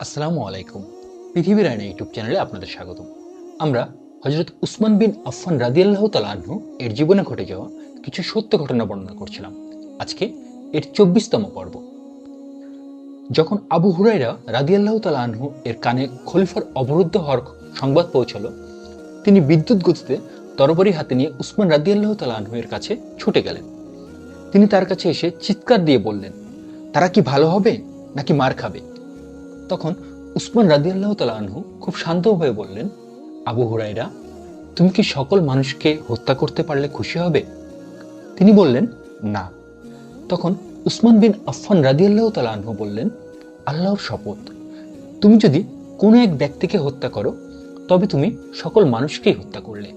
আসসালামু আলাইকুম। পৃথিবীর আয়না ইউটিউব চ্যানেলে আপনাদের স্বাগতম। আমরা হযরত উসমান বিন আফফান রাদিয়াল্লাহু তাআলা আনহু এর জীবনে ঘটে যাওয়া কিছু সত্য ঘটনা বর্ণনা করছিলাম। আজকে এর ২৪তম পর্ব। যখন আবু হুরায়রা রাদিয়াল্লাহু তাআলা আনহু এর কানে খলিফার অবরুদ্ধ হওয়ার সংবাদ পৌঁছালো, তিনি বিদ্যুৎ গতিতে তরবারি হাতে নিয়ে উসমান রাদিয়াল্লাহু তাআলা আনহু এর কাছে ছুটে গেলেন। তিনি তার কাছে এসে চিৎকার দিয়ে বললেন, তারা কি ভালো হবে নাকি মার খাবে? তখন উসমান রাদিয়াল্লাহু তাআলা আনহু খুব শান্তভাবে বললেন, আবু হুরায়রা, তুমি কি সকল মানুষকে হত্যা করতে পারলে খুশি হবে? তিনি বললেন, না। তখন উসমান বিন আফফান রাদিয়াল্লাহু তাআলা আনহু বললেন, আল্লাহর শপথ, তুমি যদি কোনো এক ব্যক্তিকে হত্যা করো তবে তুমি সকল মানুষকেই হত্যা করলে।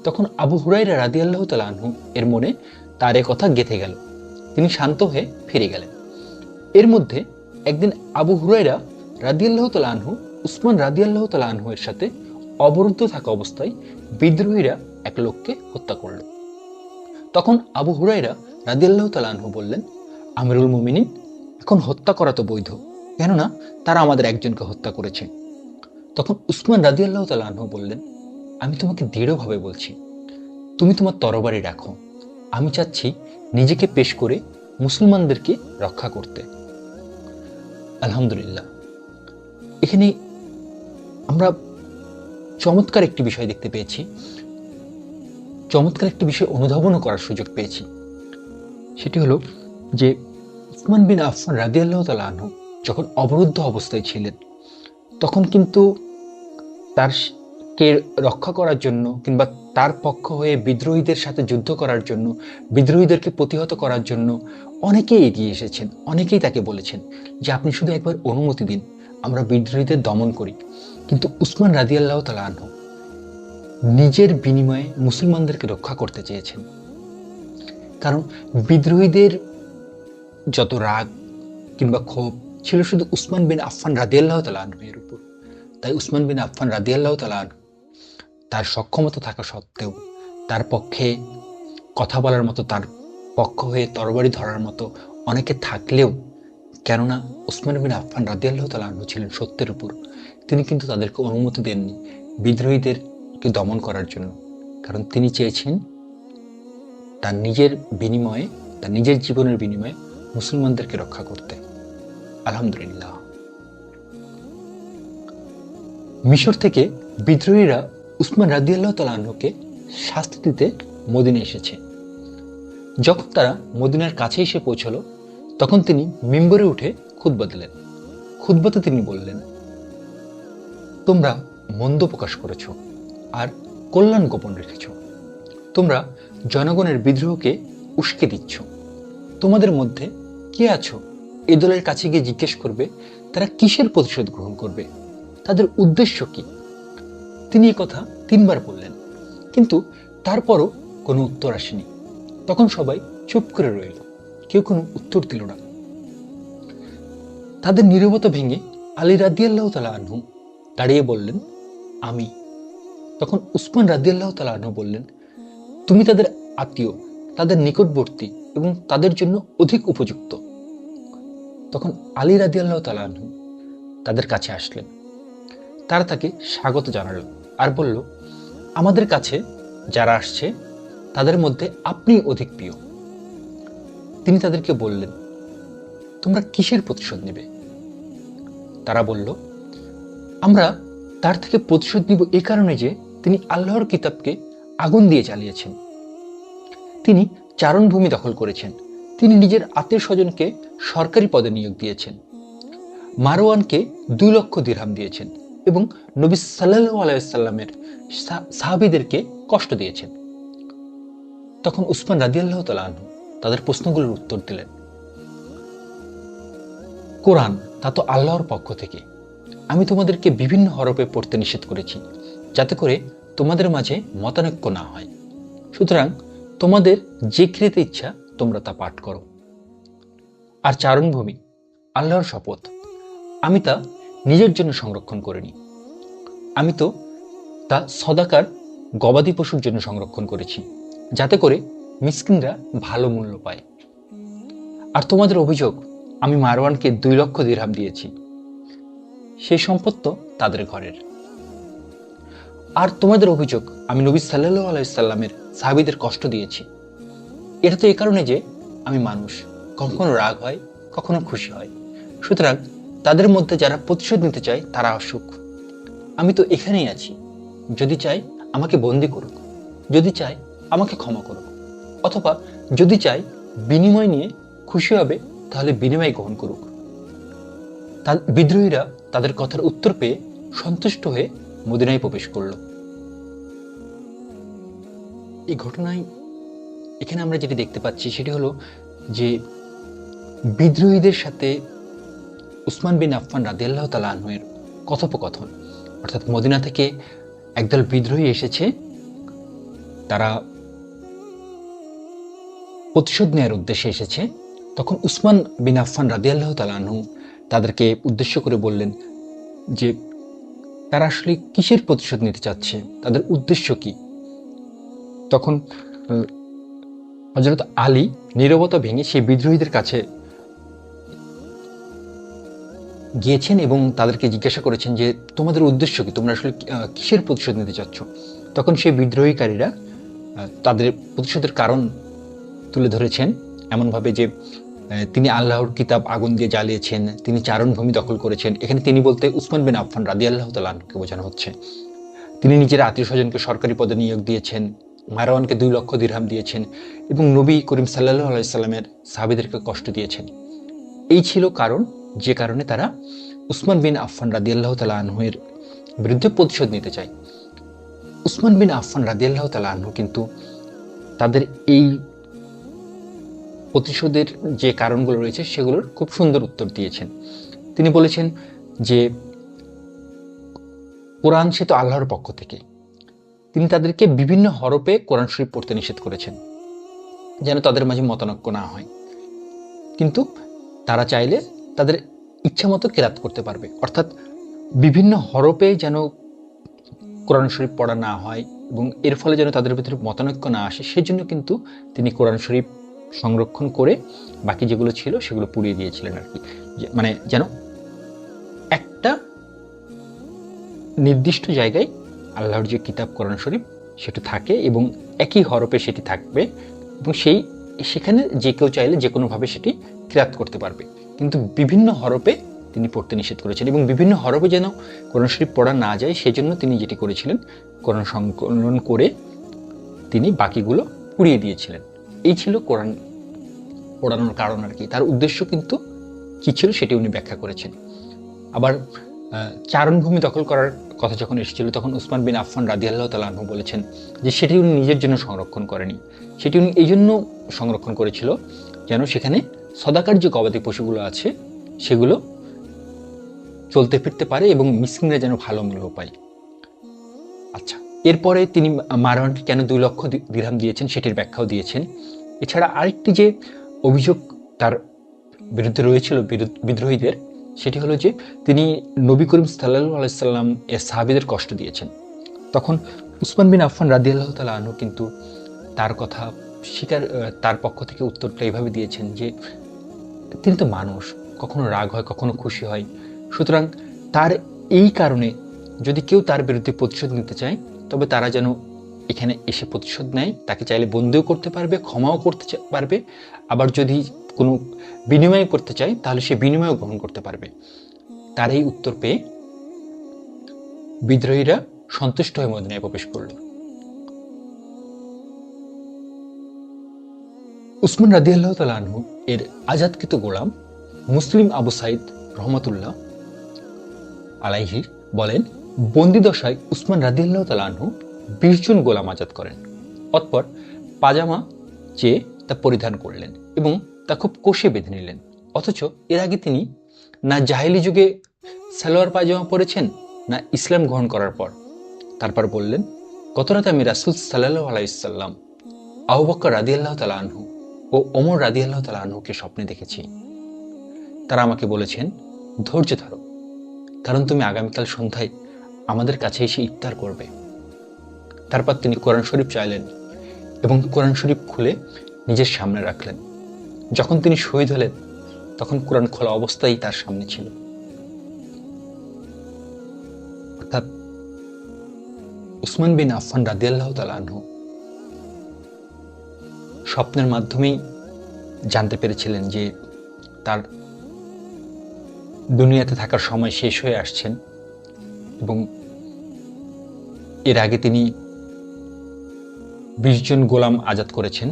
তখন আবু হুরায়রা রাদিয়াল্লাহু তাআলা আনহু এর মনে তার এ কথা গেঁথে গেল। তিনি শান্ত হয়ে ফিরে গেলেন। এর মধ্যে একদিন আবু হুরায়রা রাদিয়াল্লাহু তাআলা আনহু উসমান রাদিয়াল্লাহু তাআলা আনহু এর সাথে অবরুদ্ধ থাকা অবস্থায় বিদ্রোহীরা এক লোককে হত্যা করল। তখন আবু হুরায়রা রাদিয়াল্লাহু তাআলা আনহু বললেন, আমিরুল মুমিনিন, এখন হত্যা করা তো বৈধ, কেননা তারা আমাদের একজনকে হত্যা করেছে। তখন উসমান রাদিয়াল্লাহু তাআলা আনহু বললেন, আমি তোমাকে দৃঢ়ভাবে বলছি, তুমি তোমার তরবারি রাখো। আমি চাচ্ছি নিজেকে পেশ করে মুসলমানদেরকে রক্ষা করতে। আলহামদুলিল্লাহ, এখানে আমরা চমৎকার একটি বিষয় দেখতে পেয়েছি, চমৎকার একটি বিষয় অনুধাবনও করার সুযোগ পেয়েছি। সেটি হলো যে উসমান বিন আফফান রাদিয়াল্লাহু তাআলা আনহু যখন অবরুদ্ধ অবস্থায় ছিলেন, তখন কিন্তু তারকে রক্ষা করার জন্য কিংবা তার পক্ষ হয়ে বিদ্রোহীদের সাথে যুদ্ধ করার জন্য, বিদ্রোহীদেরকে প্রতিহত করার জন্য অনেকেই এগিয়ে এসেছেন। অনেকেই তাকে বলেছেন যে আপনি শুধু একবার অনুমতি দিন, আমরা বিদ্রোহীদের দমন করি। কিন্তু উসমান রাদিয়াল্লাহু তাআলা আনহু নিজের বিনিময়ে মুসলমানদেরকে রক্ষা করতে চেয়েছেন। কারণ বিদ্রোহীদের যত রাগ কিংবা ক্ষোভ ছিল শুধু উসমান বিন আফফান রাদিয়াল্লাহু তাআলা আনহু এর উপর। তাই উসমান বিন আফফান রাদিয়াল্লাহু তাআলা আনহু তার সক্ষমতা থাকা সত্ত্বেও, তার পক্ষে কথা বলার মতো, তার পক্ষ হয়ে তরবারি ধরার মতো অনেকে থাকলেও, কেননা উসমান বিন আফফান রাদিয়াল্লাহু তাআলা আনহু ছিলেন সত্যের উপর, তিনি কিন্তু তাদেরকে অনুমতি দেননি বিদ্রোহীদেরকে দমন করার জন্য। কারণ তিনি চেয়েছেন তার নিজের বিনিময়ে, তার নিজের জীবনের বিনিময়ে মুসলমানদেরকে রক্ষা করতে। আলহামদুলিল্লাহ। মিশর থেকে বিদ্রোহীরা উসমান রাদিয়াল্লাহু তাআলা আনহুকে শাস্তি দিতে মদিনে এসেছে। যখন তারা মদিনার কাছে এসে পৌঁছলো, তখন তিনি মিম্বরে উঠে খুতবা দিলেন। খুতবাতে তিনি বললেন, তোমরা মন্দ প্রকাশ করেছ আর কল্যাণ গোপন রেখেছ। তোমরা জনগণের বিদ্রোহকে উস্কে দিচ্ছ। তোমাদের মধ্যে কে আছো এ দলের কাছে গিয়ে জিজ্ঞেস করবে তারা কিসের প্রতিশোধ গ্রহণ করবে, তাদের উদ্দেশ্য কি? তিনি এই কথা ৩ বার বললেন, কিন্তু তারপরও কোনো উত্তর আসেনি। তখন সবাই চুপ করে রইল, কেউ কোনো উত্তর দিল না। তাদের নীরবতা ভেঙে আলী রাদিয়াল্লাহু তাআলা আনহু দাঁড়িয়ে বললেন, আমি। তখন উসমান রাদিয়াল্লাহু তাআলা আনহু বললেন, তুমি তাদের আত্মীয়, তাদের নিকটবর্তী এবং তাদের জন্য অধিক উপযুক্ত। তখন আলী রাদিয়াল্লাহু তাআলা আনহু তাদের কাছে আসলেন। তারা তাকে স্বাগত জানালো আর বলল, আমাদের কাছে যারা আসছে তাদের মধ্যে আপনি অধিক প্রিয়। তিনি তাদেরকে বললেন, তোমরা কিসের প্রতিশোধ নেবে? তারা বলল, আমরা তার থেকে প্রতিশোধ নিব এ কারণে যে তিনি আল্লাহর কিতাবকে আগুন দিয়ে জ্বালিয়েছেন, তিনি চারণভূমি দখল করেছেন, তিনি নিজের আত্মীয় স্বজনকে সরকারি পদে নিয়োগ দিয়েছেন, মারওয়ানকে ২ লক্ষ দিরহাম দিয়েছেন এবং নবী সাল্লাল্লাহু আলাইহি ওয়াসাল্লামের সাহাবীদেরকে কষ্ট দিয়েছেন। তখন উসমান রাদিয়াল্লাহু তাআলা আনহু তাদের প্রশ্নগুলোর উত্তর দিলেন, কোরআন তা তো আল্লাহর পক্ষ থেকে। আমি তোমাদেরকে বিভিন্ন হরফে পড়তে নিষেধ করেছি, যাতে করে তোমাদের মাঝে মতানৈক্য না হয়। সুতরাং তোমাদের যে ক্রিয়াতে ইচ্ছা তোমরা তা পাঠ করো। আর চারণভূমি, আল্লাহর শপথ, আমি তা নিজের জন্য সংরক্ষণ করিনি, আমি তো তা সদাকার গবাদি পশুর জন্য সংরক্ষণ করেছি, যাতে করে মিসকিনরা ভালো মূল্য পায়। আর তোমাদের অভিযোগ আমি মারওয়ানকে ২ লক্ষ দিরহাম দিয়েছি, সেই সম্পদ তো তাদের ঘরের। আর তোমাদের অভিযোগ আমি নবী সাল্লাল্লাহু আলাইহি সাল্লামের সাহাবীদের কষ্ট দিয়েছি। এটা তো এই কারণে যে আমি মানুষ, কখনো রাগ হয়, কখনো খুশি হয়। সুতরাং তাদের মধ্যে যারা প্রতিশোধ নিতে চায় তারা আসুক। আমি তো এখানেই আছি। যদি চাই আমাকে বন্দি করুক, যদি চাই আমাকে ক্ষমা করুক, অথবা যদি চাই বিনিময় নিয়ে খুশি হবে তাহলে বিনিময় গ্রহণ করুক। বিদ্রোহীরা তাদের কথার উত্তর পেয়ে সন্তুষ্ট হয়ে মদিনায় প্রবেশ করল। এই ঘটনায় এখানে আমরা যেটি দেখতে পাচ্ছি সেটি হলো যে বিদ্রোহীদের সাথে উসমান বিন আফফান রাদিয়াল্লাহু তাআলা আনহু এর কথোপকথন, অর্থাৎ মদিনা থেকে একদল বিদ্রোহী এসেছে, তারা প্রতিশোধ নেওয়ার উদ্দেশ্যে এসেছে। তখন উসমান বিন আফফান রাদিয়াল্লাহু তাআলা আনহু তাদেরকে উদ্দেশ্য করে বললেন যে তারা আসলে কিসের প্রতিশোধ নিতে চাচ্ছে, তাদের উদ্দেশ্য কি। তখন হযরত আলী নীরবতা ভেঙে সেই বিদ্রোহীদের কাছে গিয়েছেন এবং তাদেরকে জিজ্ঞাসা করেছেন যে তোমাদের উদ্দেশ্য কি, তোমরা আসলে কিসের প্রতিশোধ নিতে চাচ্ছ। তখন সেই বিদ্রোহীকারীরা তাদের প্রতিশোধের কারণ তুলে ধরেছেন এমনভাবে যে তিনি আল্লাহর কিতাব আগুন দিয়ে জ্বালিয়েছেন, তিনি চারণভূমি দখল করেছেন। এখানে তিনি বলতে উসমান বিন আফফান রাদিয়াল্লাহু তাআলা আনহুকে বোঝানো হচ্ছে। তিনি নিজের আত্মীয় স্বজনকে সরকারি পদে নিয়োগ দিয়েছেন, মারওয়ানকে 2 লক্ষ দিরহাম দিয়েছেন এবং নবী করিম সাল্লাল্লাহু আলাইহি সাল্লামের সাহাবীদেরকে কষ্ট দিয়েছেন। এই ছিল কারণ, যে কারণে তারা উসমান বিন আফফান রাদিয়াল্লাহু তাআলা আনহুর বিরুদ্ধে প্রতিশোধ নিতে চায়। উসমান বিন আফফান রাদিয়াল্লাহু তাআলা আনহু কিন্তু তাদের এই প্রতিশোধের যে কারণগুলো রয়েছে সেগুলোর খুব সুন্দর উত্তর দিয়েছেন। তিনি বলেছেন যে কোরআন সে তো আল্লাহর পক্ষ থেকে। তিনি তাদেরকে বিভিন্ন হরফে কোরআন শরীফ পড়তে নিষেধ করেছেন যেন তাদের মাঝে মতানৈক্য না হয়, কিন্তু তারা চাইলে তাদের ইচ্ছা মতো কেরাত করতে পারবে, অর্থাৎ বিভিন্ন হরফে যেন কোরআন শরীফ পড়া না হয় এবং এর ফলে যেন তাদের ভিতরে মতানৈক্য না আসে, সেজন্য কিন্তু তিনি কোরআন শরীফ সংরক্ষণ করে বাকি যেগুলো ছিল সেগুলো পুড়িয়ে দিয়েছিলেন আর কি। মানে যেন একটা নির্দিষ্ট জায়গায় আল্লাহর যে কিতাব কোরআন শরীফ সেটা থাকে এবং একই হরফে সেটি থাকবে এবং সেখানে যে কেউ চাইলে যে কোনোভাবে সেটি কিরাত করতে পারবে, কিন্তু বিভিন্ন হরফে তিনি পড়তে নিষেধ করেছেন এবং বিভিন্ন হরফে যেন কোরআন শরীফ পড়া না যায় সেজন্য তিনি যেটি করেছিলেন, কোরআন সংকলন করে তিনি বাকিগুলো পুড়িয়ে দিয়েছিলেন। এই ছিল কোরআন পড়ানোর কারণ আর কি। তার উদ্দেশ্য কিন্তু কি ছিল সেটি উনি ব্যাখ্যা করেছেন। আবার চারণভূমি দখল করার কথা যখন এসেছিল তখন উসমান বিন আফফান রাদিয়াল্লাহু তাআলা আনহু বলেছেন যে সেটি উনি নিজের জন্য সংরক্ষণ করেনি, সেটি উনি এই জন্য সংরক্ষণ করেছিল যেন সেখানে সদাকার যে গবাদি পশুগুলো আছে সেগুলো চলতে ফিরতে পারে এবং মিসকিনরা যেন ভালো মূল্য পায়। আচ্ছা, এরপরে তিনি মারওয়ানকে কেন 2 লক্ষ দিরহাম দিয়েছেন সেটির ব্যাখ্যাও দিয়েছেন। এছাড়া আরেকটি যে অভিযোগ তার বিরুদ্ধে রয়েছিল বিদ্রোহীদের, সেটি হলো যে তিনি নবী করিম সাল্লাল্লাহু আলাইহি সাল্লাম এর সাহাবীদের কষ্ট দিয়েছেন। তখন উসমান বিন আফফান রাদিয়াল্লাহু তাআলা আনহু কিন্তু তার কথা তার পক্ষ থেকে উত্তরটা এইভাবে দিয়েছেন যে তিনি তো মানুষ, কখনো রাগ হয়, কখনো খুশি হয়। সুতরাং তার এই কারণে যদি কেউ তার বিরুদ্ধে প্রতিশোধ নিতে চায় তবে তারা যেন এখানে এসে প্রতিশোধ নেয়, তাকে চাইলে বন্দিও করতে পারবে, ক্ষমাও করতে পারবে, আবার যদি কোনো বিনিময় করতে চায় তাহলে সে বিনিময়ও গ্রহণ করতে পারবে। তার এই উত্তর পেয়ে বিদ্রোহীরা সন্তুষ্ট হয়ে মদিনায় প্রবেশ করল। উসমান রাদিয়াল্লাহু তাআলা আনহু এর আজাদকৃত গোলাম মুসলিম আবু সাইদ রহমাতুল্লাহ আলাইহি বলেন, বন্দি দশায় উসমান রাদিয়াল্লাহু তাআলা আনহু 20 জন গোলাম আজাদ করেন। অতঃপর পাজামা চেয়ে তা পরিধান করলেন এবং তা খুব কষে বেঁধে নিলেন। অথচ এর আগে তিনি না জাহেলি যুগে সালোয়ার পায়জামা পরেছেন না ইসলাম গ্রহণ করার পর। তারপর বললেন, গত রাতে আমি রাসূল সাল্লাল্লাহু আলাইহি সাল্লাম, আবু বকর রাদিয়াল্লাহু তাআলা আনহু ও ওমর রাদিয়াল্লাহু তাআলা আনহুকে স্বপ্নে দেখেছি। তারা আমাকে বলেছেন, ধৈর্য ধরো, কারণ তুমি আগামীকাল সন্ধ্যায় আমাদের কাছে এসে ইফতার করবে। তারপর তিনি কোরআন শরীফ চাইলেন এবং কোরআন শরীফ খুলে নিজের সামনে রাখলেন। যখন তিনি শহীদ হলেন তখন কোরআন খোলা অবস্থায় তার সামনে ছিল। উসমান বিন আফফান রাদিয়াল্লাহু তাআলা আনহু স্বপ্নের মাধ্যমেই জানতে পেরেছিলেন যে তার দুনিয়াতে থাকার সময় শেষ হয়ে আসছেন, এবং এর আগে তিনি 20 জন গোলাম আজাদ করেছেন।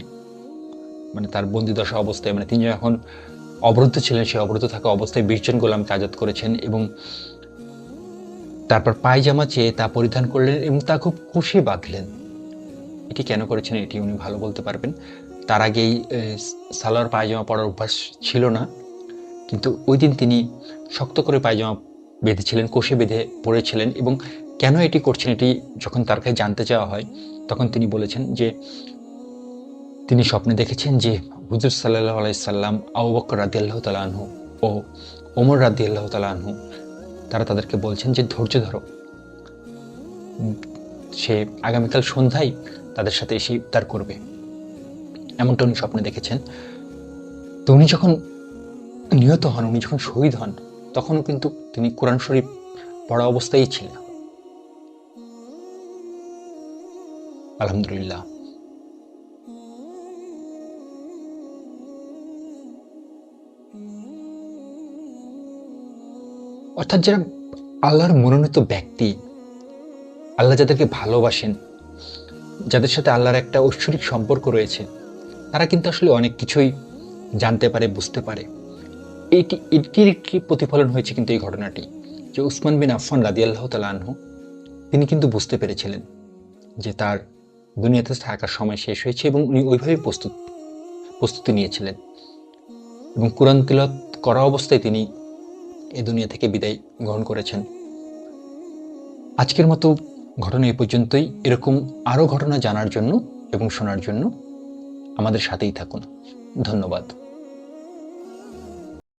মানে তার বন্দিদশা অবস্থায়, মানে তিনি যখন অবরুদ্ধ ছিলেন, সেই অবরুদ্ধ থাকা অবস্থায় 20 জন গোলামকে আজাদ করেছেন, এবং তারপর পায়জামা চেয়ে তা পরিধান করলেন এবং তা খুব খুশি বাঁধলেন। এটি কেন করেছেন এটি উনি ভালো বলতে পারবেন। তার আগেই সালোয়ার পায়জামা পরার অভ্যাস ছিল না, কিন্তু ওই দিন তিনি শক্ত করে পায়জামা বেঁধেছিলেন, কষে বেঁধে পরেছিলেন। এবং কেন এটি করছেন এটি যখন তার কাছে জানতে চাওয়া হয়, তখন তিনি বলেছেন যে তিনি স্বপ্নে দেখেছেন যে হুজুর সাল্লাল্লাহু আলাইহি সাল্লাম, আবু বকর রাদিয়াল্লাহু তাআলা আনহু ও ওমর রাদিয়াল্লাহু তাআলা আনহু তারা তাদেরকে বলছেন যে ধৈর্য ধরো, সে আগামীকাল সন্ধ্যায় তাদের সাথে এসে ইফতার করবে। এমনটা উনি স্বপ্নে দেখেছেন। তো উনি যখন নিহত হন, উনি যখন শহীদ হন, তখনও কিন্তু তিনি কোরআন শরীফ পড়া অবস্থায় ছিলেন। আলহামদুলিল্লাহ। অর্থাৎ যারা আল্লাহর মনোনীত ব্যক্তি, আল্লাহ যাদেরকে ভালোবাসেন, যাদের সাথে আল্লাহর একটা ঐশ্বরিক সম্পর্ক রয়েছে, তারা কিন্তু আসলে অনেক কিছুই জানতে পারে, বুঝতে পারে। এটির একটি প্রতিফলন হয়েছে কিন্তু এই ঘটনাটি, যে উসমান বিন আফফান রাদিয়াল্লাহু তাআলা আনহু তিনি কিন্তু বুঝতে পেরেছিলেন যে তার দুনিয়াতে থাকার সময় শেষ হয়েছে, এবং উনি ওইভাবে প্রস্তুতি নিয়েছিলেন, এবং কোরআন তিলাওয়াত করা অবস্থায় তিনি এই দুনিয়া থেকে বিদায় গ্রহণ করেছেন। আজকের মতো ঘটনা এই পর্যন্তই। এরকম আরও ঘটনা জানার জন্য এবং শোনার জন্য আমাদের সাথেই থাকুন। ধন্যবাদ।